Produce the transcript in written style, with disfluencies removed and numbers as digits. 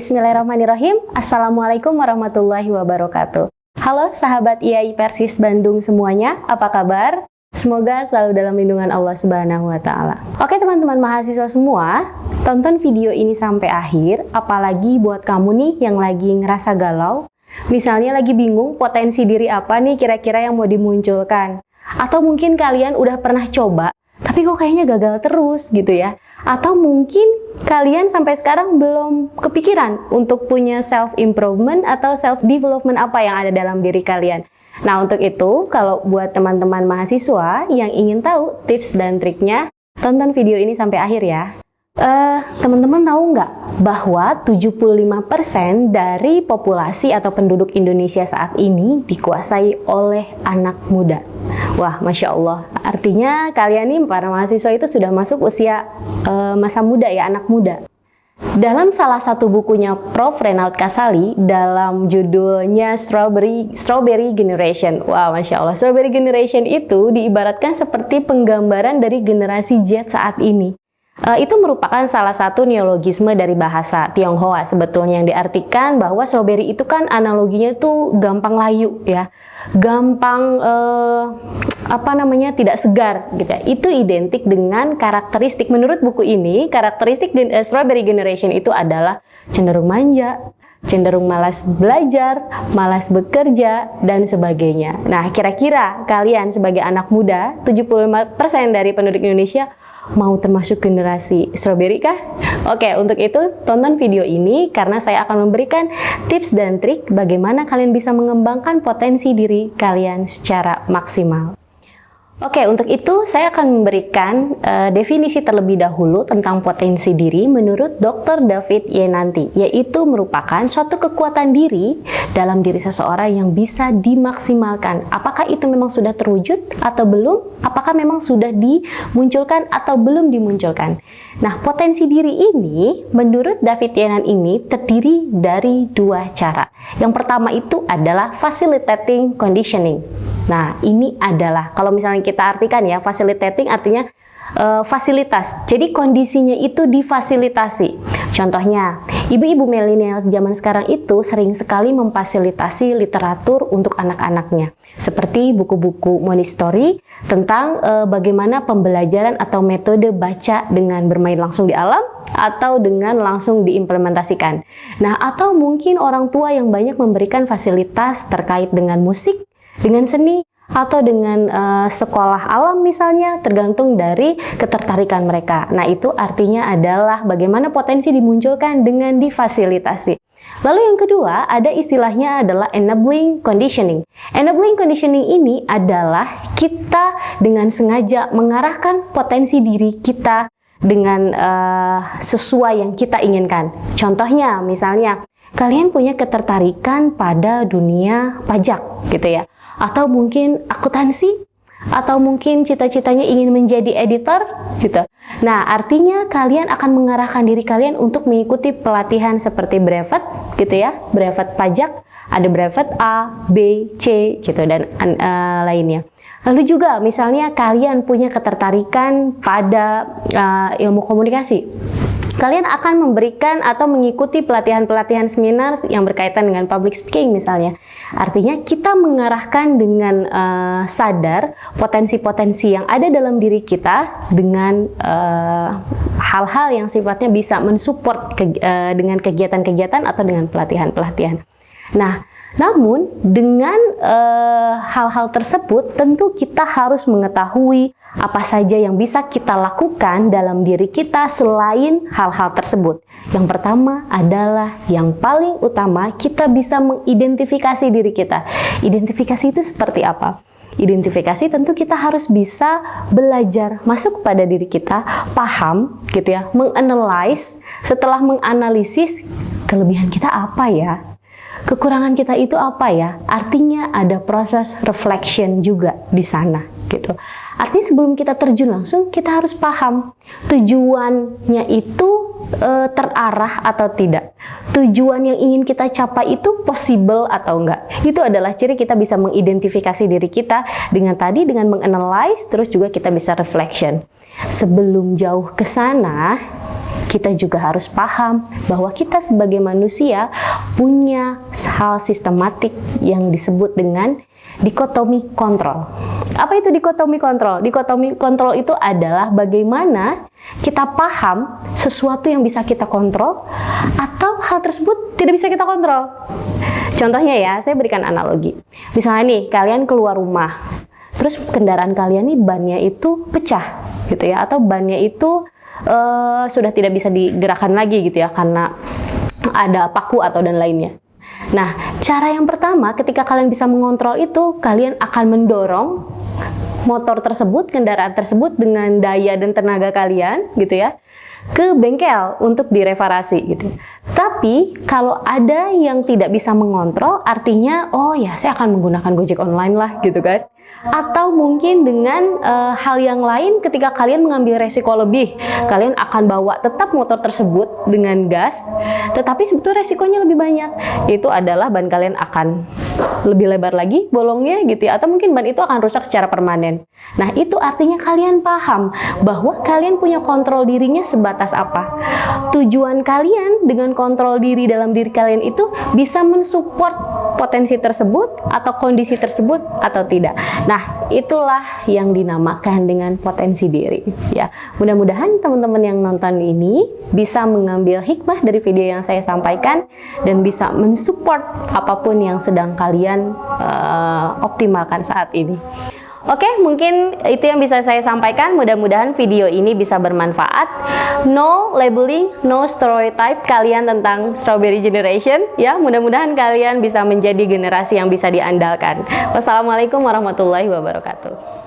Bismillahirrahmanirrahim. Assalamualaikum warahmatullahi wabarakatuh. Halo sahabat IAI Persis Bandung semuanya, apa kabar? Semoga selalu dalam lindungan Allah Subhanahu wa Ta'ala. Oke teman-teman mahasiswa semua, tonton video ini sampai akhir, apalagi buat kamu nih yang lagi ngerasa galau, misalnya lagi bingung potensi diri apa nih kira-kira yang mau dimunculkan. Atau mungkin kalian udah pernah coba, tapi kok kayaknya gagal terus gitu ya. Atau mungkin kalian sampai sekarang belum kepikiran untuk punya self-improvement atau self-development apa yang ada dalam diri kalian. Nah untuk itu, kalau buat teman-teman mahasiswa yang ingin tahu tips dan triknya, tonton video ini sampai akhir ya. Teman-teman tahu nggak bahwa 75% dari populasi atau penduduk Indonesia saat ini dikuasai oleh anak muda. Wah, Masya Allah. Artinya kalian nih para mahasiswa itu sudah masuk usia masa muda ya, anak muda. Dalam salah satu bukunya Prof. Renald Kasali, dalam judulnya Strawberry Generation. Wah, Masya Allah. Strawberry Generation itu diibaratkan seperti penggambaran dari generasi Z saat ini. Itu merupakan salah satu neologisme dari bahasa Tionghoa sebetulnya, yang diartikan bahwa strawberry itu kan analoginya tuh gampang layu ya, gampang tidak segar gitu ya. Itu identik dengan karakteristik, menurut buku ini, karakteristik Strawberry Generation itu adalah cenderung manja, cenderung malas belajar, malas bekerja, dan sebagainya. Nah, kira-kira kalian sebagai anak muda, 75% dari penduduk Indonesia mau termasuk generasi strawberry kah? Oke, untuk itu tonton video ini karena saya akan memberikan tips dan trik bagaimana kalian bisa mengembangkan potensi diri kalian secara maksimal. Oke, untuk itu saya akan memberikan definisi terlebih dahulu tentang potensi diri menurut Dr. David Yenanti, yaitu merupakan suatu kekuatan diri dalam diri seseorang yang bisa dimaksimalkan. Apakah itu memang sudah terwujud atau belum? Apakah memang sudah dimunculkan atau belum dimunculkan? Nah, potensi diri ini menurut David Yenanti ini terdiri dari dua cara. Yang pertama itu adalah facilitating conditioning. Nah, ini adalah, kalau misalnya kita artikan ya, facilitating artinya fasilitas. Jadi kondisinya itu difasilitasi. Contohnya, ibu-ibu milenial zaman sekarang itu sering sekali memfasilitasi literatur untuk anak-anaknya. Seperti buku-buku Montessori tentang bagaimana pembelajaran atau metode baca dengan bermain langsung di alam atau dengan langsung diimplementasikan. Nah, atau mungkin orang tua yang banyak memberikan fasilitas terkait dengan musik, dengan seni, atau dengan sekolah alam misalnya, tergantung dari ketertarikan mereka. Nah, itu artinya adalah bagaimana potensi dimunculkan dengan difasilitasi. Lalu yang kedua, ada istilahnya adalah enabling conditioning. Enabling conditioning ini adalah kita dengan sengaja mengarahkan potensi diri kita dengan sesuai yang kita inginkan. Contohnya, misalnya, kalian punya ketertarikan pada dunia pajak gitu ya, atau mungkin akuntansi, atau mungkin cita-citanya ingin menjadi editor gitu. Nah, artinya kalian akan mengarahkan diri kalian untuk mengikuti pelatihan seperti brevet gitu ya, brevet pajak, ada brevet A, B, C gitu, dan lainnya. Lalu juga misalnya kalian punya ketertarikan pada ilmu komunikasi. Kalian akan memberikan atau mengikuti pelatihan-pelatihan seminar yang berkaitan dengan public speaking misalnya. Artinya kita mengarahkan dengan sadar potensi-potensi yang ada dalam diri kita dengan hal-hal yang sifatnya bisa mensupport dengan kegiatan-kegiatan atau dengan pelatihan-pelatihan. Nah, namun dengan hal-hal tersebut tentu kita harus mengetahui apa saja yang bisa kita lakukan dalam diri kita selain hal-hal tersebut. Yang pertama adalah yang paling utama, kita bisa mengidentifikasi diri kita. Identifikasi itu seperti apa? Identifikasi tentu kita harus bisa belajar masuk pada diri kita, paham gitu ya, menganalyze. Setelah menganalisis, kelebihan kita apa ya? Kekurangan kita itu apa ya? Artinya ada proses reflection juga di sana gitu. Artinya sebelum kita terjun langsung, kita harus paham tujuannya itu terarah atau tidak. Tujuan yang ingin kita capai itu possible atau enggak. Itu adalah ciri kita bisa mengidentifikasi diri kita dengan menganalyze, terus juga kita bisa reflection. Sebelum jauh ke sana, kita juga harus paham bahwa kita sebagai manusia punya hal sistematik yang disebut dengan dikotomi kontrol. Apa itu dikotomi kontrol? Dikotomi kontrol itu adalah bagaimana kita paham sesuatu yang bisa kita kontrol atau hal tersebut tidak bisa kita kontrol. Contohnya ya, saya berikan analogi. Misalnya nih, kalian keluar rumah, terus kendaraan kalian nih bannya itu pecah gitu ya, atau bannya itu sudah tidak bisa digerakkan lagi gitu ya karena ada paku atau dan lainnya. Nah, cara yang pertama ketika kalian bisa mengontrol itu, kalian akan mendorong motor tersebut, kendaraan tersebut dengan daya dan tenaga kalian gitu ya, ke bengkel untuk direparasi gitu. Tapi kalau ada yang tidak bisa mengontrol, artinya oh ya saya akan menggunakan Gojek online lah gitu kan. Atau mungkin dengan hal yang lain, ketika kalian mengambil resiko lebih, kalian akan bawa tetap motor tersebut dengan gas, tetapi sebetulnya resikonya lebih banyak. Itu adalah ban kalian akan lebih lebar lagi bolongnya gitu ya, atau mungkin ban itu akan rusak secara permanen. Nah, itu artinya kalian paham bahwa kalian punya kontrol dirinya sebatas apa. Tujuan kalian dengan kontrol diri dalam diri kalian itu bisa mensupport potensi tersebut atau kondisi tersebut atau tidak. Nah, itulah yang dinamakan dengan potensi diri ya. Mudah-mudahan teman-teman yang nonton ini bisa mengambil hikmah dari video yang saya sampaikan dan bisa mensupport apapun yang sedang kalian optimalkan saat ini. Oke, mungkin itu yang bisa saya sampaikan. Mudah-mudahan video ini bisa bermanfaat. No labeling, no stereotype kalian tentang Strawberry Generation ya. Mudah-mudahan kalian bisa menjadi generasi yang bisa diandalkan. Wassalamualaikum warahmatullahi wabarakatuh.